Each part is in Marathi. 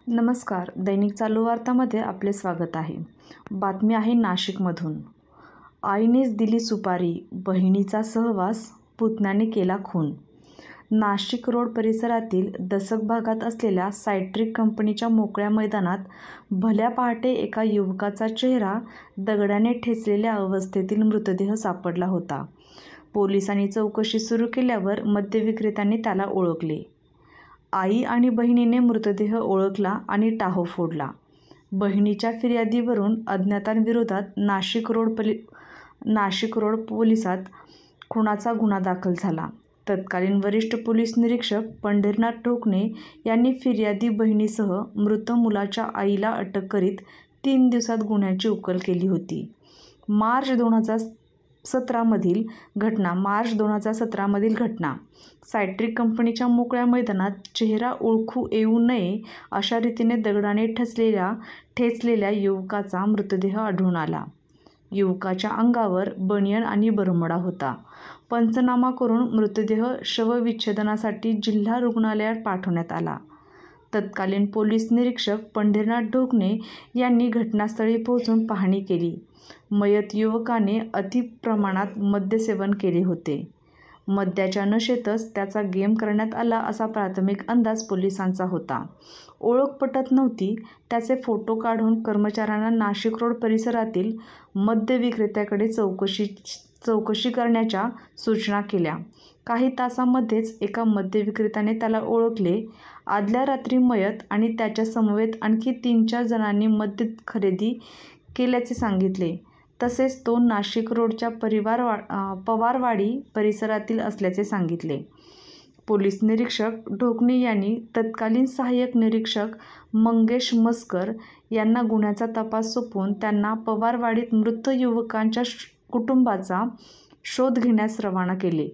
नमस्कार. दैनिक चालू वार्तामध्ये आपले स्वागत आहे. बातमी आहे नाशिकमधून. आईनेच दिली सुपारी, बहिणीचा सहवास, पुतण्याने केला खून. नाशिक रोड परिसरातील दसक भागात असलेल्या सायट्रिक कंपनीच्या मोकळ्या मैदानात भल्या पहाटे एका युवकाचा चेहरा दगडाने ठेचलेल्या अवस्थेतील मृतदेह सापडला होता. पोलिसांनी चौकशी सुरू केल्यावर मद्यविक्रेत्यांनी त्याला ओळखले. आई आणि बहिणीने मृतदेह ओळखला आणि टाहो फोडला. बहिणीच्या फिर्यादीवरून अज्ञातांविरोधात नाशिक रोड पोलिसात खुनाचा गुन्हा दाखल झाला. तत्कालीन वरिष्ठ पोलीस निरीक्षक पंढरीनाथ ढोकणे यांनी फिर्यादी बहिणीसह मृत मुलाच्या आईला अटक करीत 3 दिवसात गुन्ह्याची उकल केली होती. मार्च 2017 मधील घटना. सायट्रिक कंपनीच्या मोकळ्या मैदानात चेहरा ओळखू येऊ नये अशा रीतीने दगडाने ठेचलेल्या युवकाचा मृतदेह आढळून आला. युवकाच्या अंगावर बनियन आणि बरमुडा होता. पंचनामा करून मृतदेह शवविच्छेदनासाठी जिल्हा रुग्णालयात पाठवण्यात आला. तत्कालीन पोलीस निरीक्षक पंढरीनाथ ढोकणे यांनी घटनास्थळी पोहोचून पाहणी केली. मयत युवकाने अतिप्रमाणात मद्यसेवन केले होते. मद्याच्या नशेतच त्याचा गेम करण्यात आला असा प्राथमिक अंदाज पोलिसांचा होता. ओळख पटत नव्हती. त्याचे फोटो काढून कर्मचाऱ्यांना नाशिक रोड परिसरातील मद्य विक्रेत्याकडे चौकशी करण्याच्या सूचना केल्या. काही तासांमध्येच एका मद्य विक्रेत्याने त्याला ओळखले. आदल्या रात्री मयत आणि त्याच्या समवेत आणखी 3-4 जणांनी मद्य खरेदी केल्याचे सांगितले. तसेच तो नाशिक रोडच्या पवारवाडी परिसरातील असल्याचे सांगितले. पोलीस निरीक्षक ढोकणे यांनी तत्कालीन सहाय्यक निरीक्षक मंगेश मस्कर यांना गुन्ह्याचा तपास सोपवून त्यांना पवारवाडीत मृत युवकांच्या कुटुंबाचा शोध घेण्यास रवाना केले.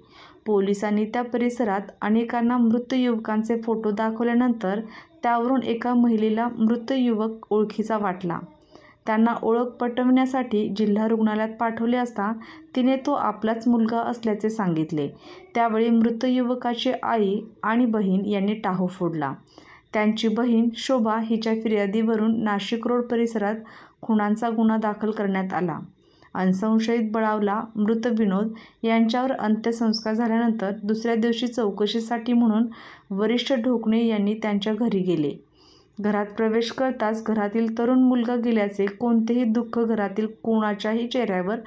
पोलिसांनी त्या परिसरात अनेकांना मृत युवकांचे फोटो दाखवल्यानंतर त्यावरून एका महिलेला मृत युवक ओळखीचा वाटला. त्यांना ओळख पटविण्यासाठी जिल्हा रुग्णालयात पाठवले असता तिने तो आपलाच मुलगा असल्याचे सांगितले. त्यावेळी मृत युवकाची आई आणि बहीण यांनी टाहो फोडला. त्यांची बहीण शोभा हिच्या फिर्यादीवरून नाशिक रोड परिसरात खुनाचा गुन्हा दाखल करण्यात आला. संशयित बळावला मृत विनोद यांच्यावर अंत्यसंस्कार झाल्यानंतर दुसऱ्या दिवशी चौकशीसाठी म्हणून वरिष्ठ ढोकणे यांनी त्यांच्या घरी गेले. घरात प्रवेश करताच घरातील तरुण मुलगा गेल्याचे कोणतेही दुःख घरातील कोणाच्याही चेहऱ्यावर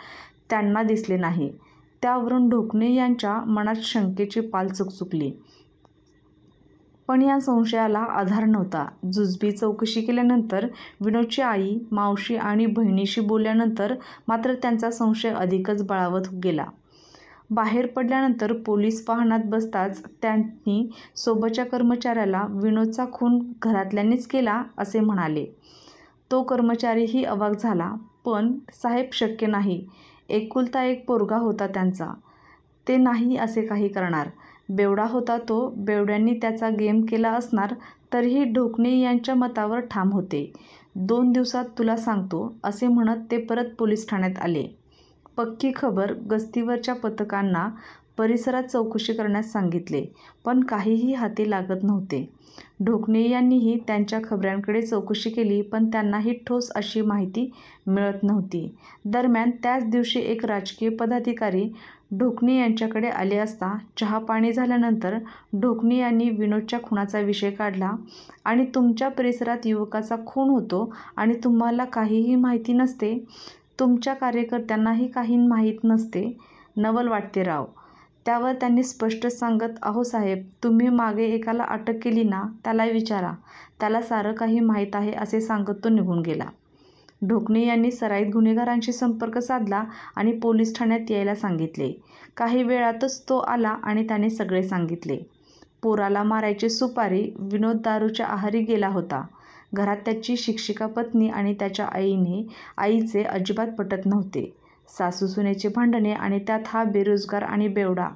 त्यांना दिसले नाही. त्यावरून ढोकणे यांच्या मनात शंकेची पाल चुकचुकली. पण या संशयाला आधार नव्हता. जुजबी चौकशी केल्यानंतर विनोदची आई, मावशी आणि बहिणीशी बोलल्यानंतर मात्र त्यांचा संशय अधिकच बळावत गेला. बाहेर पडल्यानंतर पोलीस वाहनात बसताच त्यांनी सोबतच्या कर्मचाऱ्याला विनोदचा खून घरातल्यांनीच केला असे म्हणाले. तो कर्मचारीही अवाक झाला. पण साहेब शक्य नाही. एकुलता एक पोरगा होता त्यांचा. ते नाही असे काही करणार. बेवडा होता तो. बेवड्यांनी त्याचा गेम केला असणार. तरीही ढोकणे यांच्या मतावर ठाम होते. 2 दिवसात तुला सांगतो असे म्हणत ते परत पोलीस ठाण्यात आले. पक्की खबर. गस्तीवरच्या पथकांना परिसरात चौकशी करण्यास सांगितले. पण काहीही हाती लागत नव्हते. ढोकणे यांनीही त्यांच्या खबऱ्यांकडे चौकशी केली पण त्यांनाही ठोस अशी माहिती मिळत नव्हती. दरम्यान त्याच दिवशी एक राजकीय पदाधिकारी ढोकणे यांच्याकडे आले असता चहापाणी झाल्यानंतर ढोकणे यांनी विनोदच्या खुनाचा विषय काढला आणि तुमच्या परिसरात युवकाचा खून होतो आणि तुम्हाला काहीही माहिती नसते. तुमच्या कार्यकर्त्यांनाही काही माहीत नसते. नवल वाटते राव. त्यावर त्यांनी स्पष्ट सांगत, अहो साहेब, तुम्ही मागे एकाला अटक केली ना, त्याला विचारा. त्याला सारं काही माहीत आहे असे सांगत तो निघून गेला. ढोकणे यांनी सराईत गुन्हेगारांशी संपर्क साधला आणि पोलीस ठाण्यात यायला सांगितले. काही वेळातच तो आला आणि त्याने सगळे सांगितले. पोराला मारायची सुपारी. विनोद दारूच्या आहारी गेला होता. घरात त्याची शिक्षिका पत्नी आणि त्याच्या आईचे अजिबात पटत नव्हते. सासू-सुनेची भांडणे आणि त्यात हा बेरोजगार आणि बेवडा.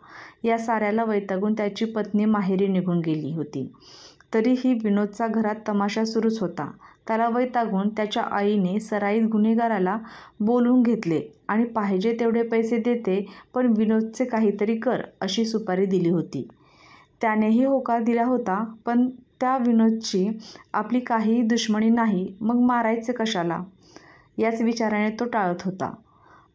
या साऱ्याला वैतागून त्याची पत्नी माहेरी निघून गेली होती. तरीही विनोदचा घरात तमाशा सुरूच होता. त्याला वैतागून त्याच्या आईने सराईत गुन्हेगाराला बोलवून घेतले आणि पाहिजे तेवढे पैसे देते पण विनोदचे काहीतरी कर अशी सुपारी दिली होती. त्यानेही होकार दिला होता पण त्या विनोदची आपली काहीही दुश्मनी नाही, मग मारायचे कशाला, याच विचाराने तो टाळत होता.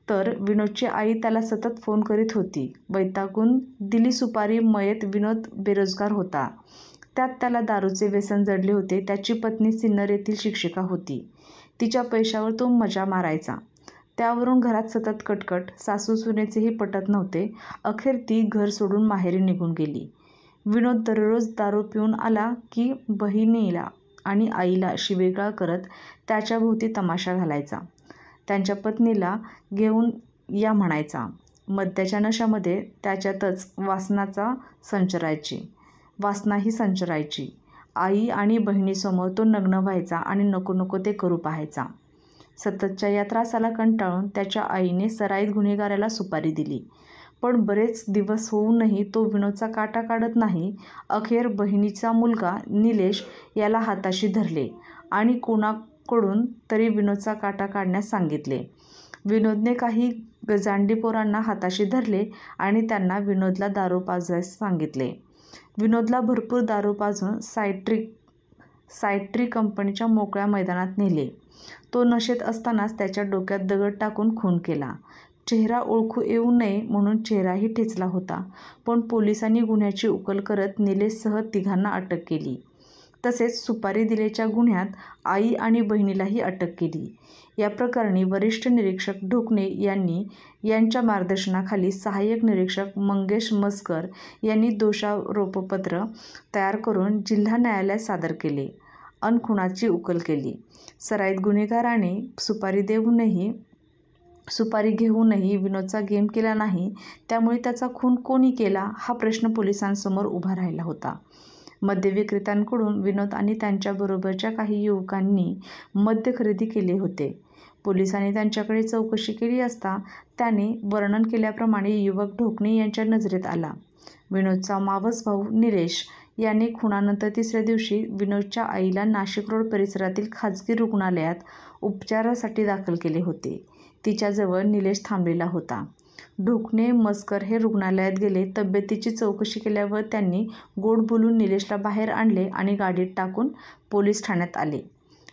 तर विनोदची आई त्याला सतत फोन करीत होती. वैतागून दिली सुपारी मयत विनोद बेरोजगार होता. त्यात त्याला दारूचे व्यसन जडले होते. त्याची पत्नी सिन्नर येथील शिक्षिका होती. तिच्या पैशावर तो मजा मारायचा. त्यावरून घरात सतत कटकट. सासू-सुनेचेही पटत नव्हते. अखेर ती घर सोडून माहेरी निघून गेली. विनोद दररोज दारू पिऊन आला की बहिणीला आणि आईला शिवीगाळ करत त्याच्याभोवती तमाशा घालायचा. त्यांच्या पत्नीला घेऊन या म्हणायचा. मद्याच्या नशामध्ये त्याच्यातच वासनाही संचरायची. आई आणि बहिणीसमोर तो नग्न व्हायचा आणि नको नको ते करू पाहायचा. सततच्या या त्रासाला कंटाळून त्याच्या आईने सराईत गुन्हेगाराला सुपारी दिली. पण बरेच दिवस होऊनही तो विनोदचा काटा काढत नाही. अखेर बहिणीचा मुलगा निलेश याला हाताशी धरले आणि कोणाकडून तरी विनोदचा काटा काढण्यास सांगितले. विनोदने काही गजांडी पोरांना हाताशी धरले आणि त्यांना विनोदला दारू पाजायला सांगितले. विनोदला भरपूर दारू पाजून सायट्रिक कंपनीच्या मोकळ्या मैदानात नेले. तो नशेत असतानाच त्याच्या डोक्यात दगड टाकून खून केला. चेहरा ओळखू येऊ नये म्हणून चेहराही ठेचला होता. पण पोलिसांनी गुन्ह्याची उकल करत निलेशसह तिघांना अटक केली. तसेच सुपारी दिल्याच्या गुन्ह्यात आई आणि बहिणीलाही अटक केली. या प्रकरणी वरिष्ठ निरीक्षक ढोकणे यांच्या मार्गदर्शनाखाली सहाय्यक निरीक्षक मंगेश मस्कर यांनी दोषारोपपत्र तयार करून जिल्हा न्यायालयात सादर केले अन खुनाची उकल केली. सराईत गुन्हेगाराने सुपारी घेऊनही विनोदचा गेम केला नाही. त्यामुळे त्याचा खून कोणी केला हा प्रश्न पोलिसांसमोर उभा राहिला होता. मद्यविक्रेत्यांकडून विनोद आणि त्यांच्याबरोबरच्या काही युवकांनी मद्य खरेदी केले होते. पोलिसांनी त्यांच्याकडे चौकशी केली असता त्याने वर्णन केल्याप्रमाणे युवक ढोकणे यांच्या नजरेत आला. विनोदचा मावस भाऊ निलेश याने खुनानंतर तिसऱ्या दिवशी विनोदच्या आईला नाशिक रोड परिसरातील खाजगी रुग्णालयात उपचारासाठी दाखल केले होते. तिच्याजवळ निलेश थांबलेला होता. ढोकणे मस्कर हे रुग्णालयात गेले. तब्येतीची चौकशी केल्यावर त्यांनी गोड बोलून निलेशला बाहेर आणले आणि गाडीत टाकून पोलीस ठाण्यात आले.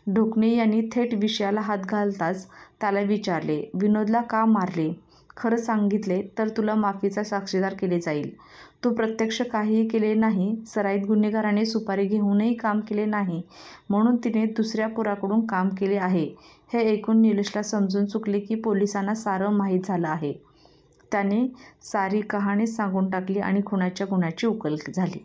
ढोकणे यांनी थेट विषयाला हात घालताच त्याला विचारले, विनोदला का मारले? खरं सांगितले तर तुला माफीचा साक्षीदार केले जाईल. तू प्रत्यक्ष काहीही केले नाही. सराईत गुन्हेगाराने सुपारी घेऊनही काम केले नाही म्हणून तिने दुसऱ्या पोराकडून काम केले आहे. हे ऐकून निलेशला समजून चुकले की पोलिसांना सारं माहीत झालं आहे. त्याने सारी कहाणी सांगून टाकली आणि खुनाच्या गुन्ह्याची उकल झाली.